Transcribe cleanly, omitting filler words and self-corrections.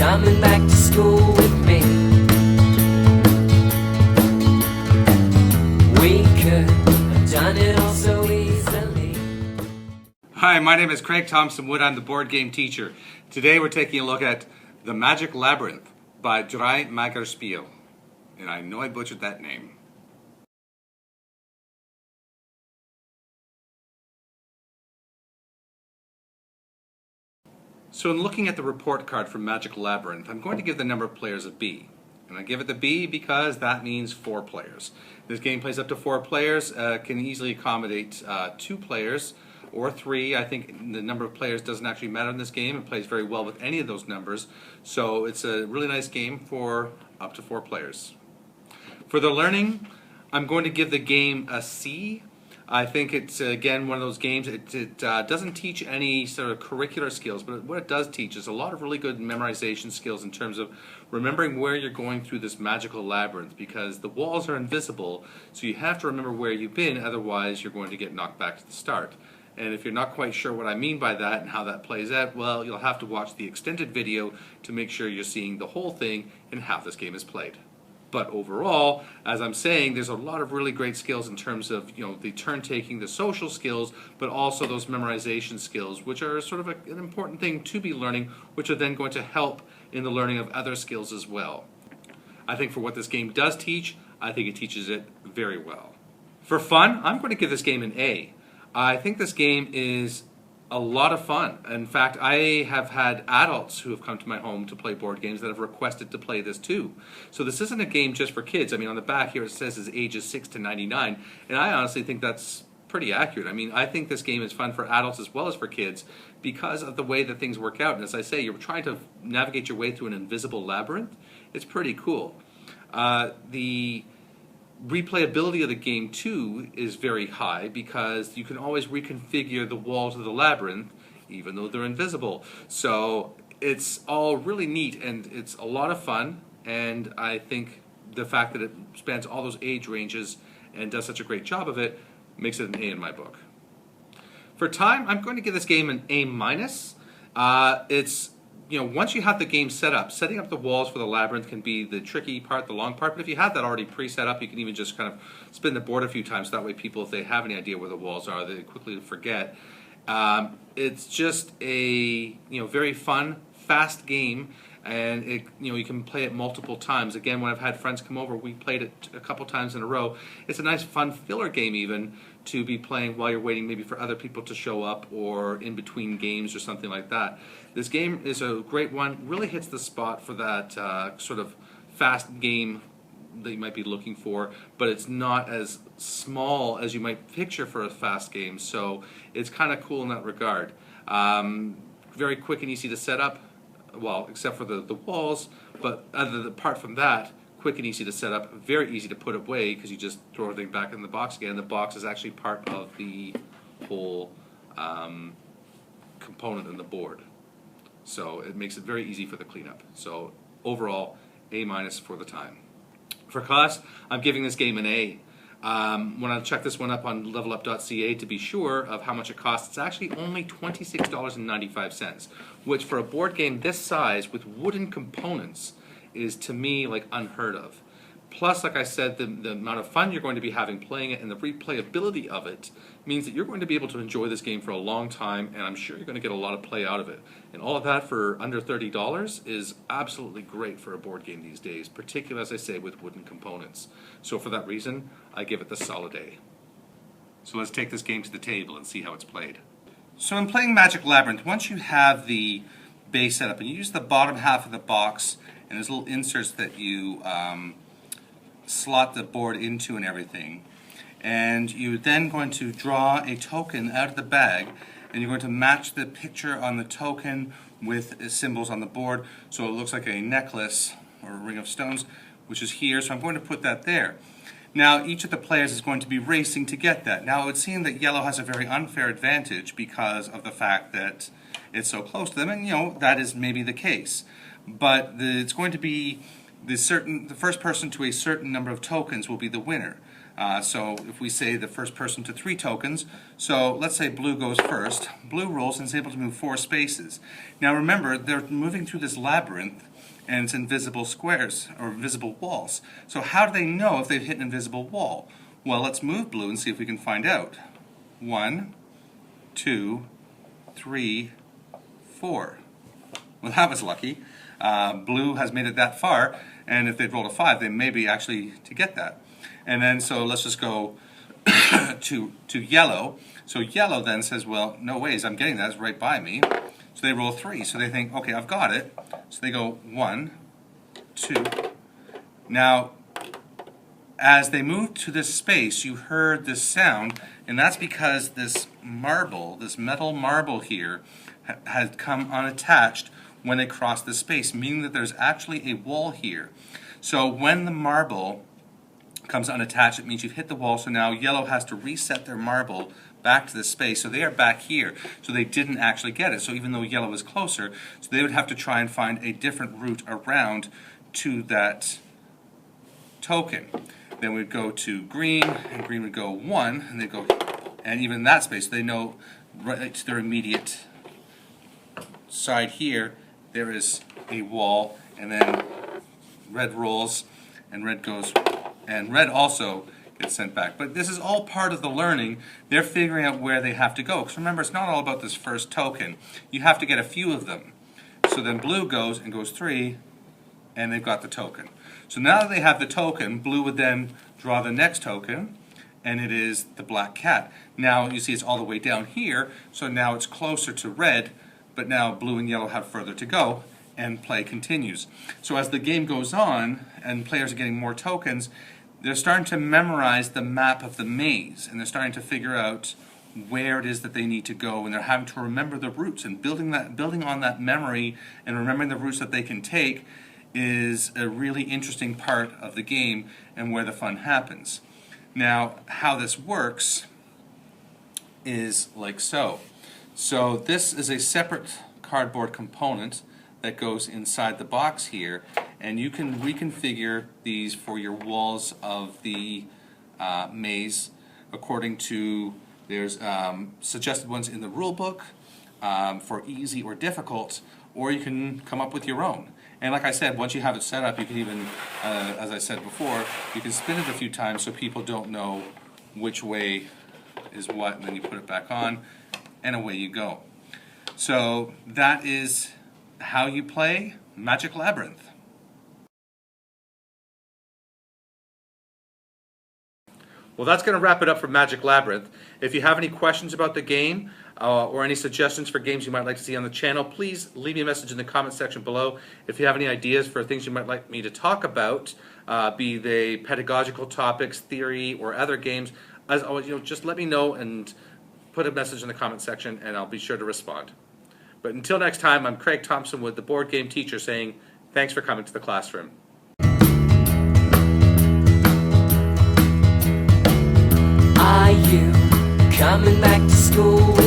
coming back to school with me. We could have done it all so easily. Hi, my name is Craig Thompson Wood. I'm the board game teacher. Today we're taking a look at The Magic Labyrinth by Drei Magerspiel. And I know I butchered that name. So in looking at the report card for Magic Labyrinth, I'm going to give the number of players a B. And I give it the B because that means 4 players. This game plays up to 4 players, can easily accommodate 2 players or 3. I think the number of players doesn't actually matter in this game. It plays very well with any of those numbers. So it's a really nice game for up to 4 players. For the learning, I'm going to give the game a C. I think it's, again, one of those games, it doesn't teach any sort of curricular skills, but what it does teach is a lot of really good memorization skills in terms of remembering where you're going through this magical labyrinth, because the walls are invisible, so you have to remember where you've been, otherwise you're going to get knocked back to the start. And if you're not quite sure what I mean by that and how that plays out, well, you'll have to watch the extended video to make sure you're seeing the whole thing and how this game is played. But overall, as I'm saying, there's a lot of really great skills in terms of, the turn taking, the social skills, but also those memorization skills, which are sort of an important thing to be learning, which are then going to help in the learning of other skills as well. I think for what this game does teach, I think it teaches it very well. For fun, I'm going to give this game an A. I think this game is a lot of fun. In fact, I have had adults who have come to my home to play board games that have requested to play this too. So this isn't a game just for kids. I mean, on the back here it says is ages 6 to 99, and I honestly think that's pretty accurate. I mean, I think this game is fun for adults as well as for kids because of the way that things work out. And as I say, you're trying to navigate your way through an invisible labyrinth. It's pretty cool. The replayability of the game too is very high because you can always reconfigure the walls of the labyrinth even though they're invisible. So it's all really neat and it's a lot of fun, and I think the fact that it spans all those age ranges and does such a great job of it makes it an A in my book. For time, I'm going to give this game an A-. It's once you have the game set up, setting up the walls for the labyrinth can be the tricky part, the long part, but if you have that already pre-set up, you can even just kind of spin the board a few times. That way people, if they have any idea where the walls are, they quickly forget. It's just a very fun, fast game, and you can play it multiple times. Again, when I've had friends come over, we played it a couple times in a row. It's a nice, fun filler game even to be playing while you're waiting maybe for other people to show up or in between games or something like that. This game is a great one, really hits the spot for that sort of fast game that you might be looking for, but it's not as small as you might picture for a fast game, so it's kind of cool in that regard. Very quick and easy to set up, well, except for the walls, but apart from that, quick and easy to set up, very easy to put away because you just throw everything back in the box again. The box is actually part of the whole component in the board. So it makes it very easy for the cleanup. So overall, A- for the time. For cost, I'm giving this game an A. When I checked this one up on levelup.ca to be sure of how much it costs, it's actually only $26.95, which for a board game this size with wooden components is, to me, like unheard of. Plus, like I said, the amount of fun you're going to be having playing it and the replayability of it means that you're going to be able to enjoy this game for a long time, and I'm sure you're going to get a lot of play out of it. And all of that for under $30 is absolutely great for a board game these days, particularly, as I say, with wooden components. So for that reason, I give it the solid A. So let's take this game to the table and see how it's played. So in playing Magic Labyrinth, once you have the base set up, and you use the bottom half of the box, and there's little inserts that you slot the board into and everything, and you're then going to draw a token out of the bag, and you're going to match the picture on the token with symbols on the board, so it looks like a necklace or a ring of stones, which is here, so I'm going to put that there. Now each of the players is going to be racing to get that. Now it would seem that yellow has a very unfair advantage because of the fact that it's so close to them, and that is maybe the case, but it's going to be the first person to a certain number of tokens will be the winner. So if we say the first person to 3 tokens, so let's say blue goes first. Blue rolls and is able to move 4 spaces. Now remember, they're moving through this labyrinth and it's invisible squares or invisible walls. So how do they know if they've hit an invisible wall? Well, let's move blue and see if we can find out. 1, 2, 3, 4. Well, that was lucky. Blue has made it that far, and if they'd rolled a 5, they may be actually to get that. And then, so let's just go to yellow. So yellow then says, well, no ways, I'm getting that, it's right by me. So they roll 3, so they think, okay, I've got it. So they go 1, 2. Now, as they moved to this space, you heard this sound, and that's because this marble, this metal marble here, had come unattached when they crossed the space, meaning that there's actually a wall here. So when the marble comes unattached, it means you've hit the wall, so now yellow has to reset their marble back to the space. So they are back here, so they didn't actually get it. So even though yellow was closer, so they would have to try and find a different route around to that token. Then we'd go to green, and green would go 1, and they'd go, and even in that space, they know right to their immediate side here, there is a wall, and then red rolls, and red goes, and red also gets sent back. But this is all part of the learning. They're figuring out where they have to go. Because remember, it's not all about this first token. You have to get a few of them. So then blue goes and goes 3, and they've got the token. So now that they have the token, blue would then draw the next token, and it is the black cat. Now you see it's all the way down here, so now it's closer to red, but now blue and yellow have further to go, and play continues. So as the game goes on, and players are getting more tokens, they're starting to memorize the map of the maze, and they're starting to figure out where it is that they need to go, and they're having to remember the routes, and building on that memory and remembering the routes that they can take is a really interesting part of the game and where the fun happens. Now, how this works is like so. So this is a separate cardboard component that goes inside the box here, and you can reconfigure these for your walls of the maze according to, there's suggested ones in the rule book for easy or difficult, or you can come up with your own. And like I said, once you have it set up, you can even, as I said before, you can spin it a few times so people don't know which way is what, and then you put it back on, and away you go. So that is how you play Magic Labyrinth. Well, that's going to wrap it up for Magic Labyrinth. If you have any questions about the game or any suggestions for games you might like to see on the channel, please leave me a message in the comment section below. If you have any ideas for things you might like me to talk about, be they pedagogical topics, theory, or other games, as always, just let me know and put a message in the comment section, and I'll be sure to respond. But until next time, I'm Craig Thompson with the Board Game Teacher saying, thanks for coming to the classroom. Are you coming back to school?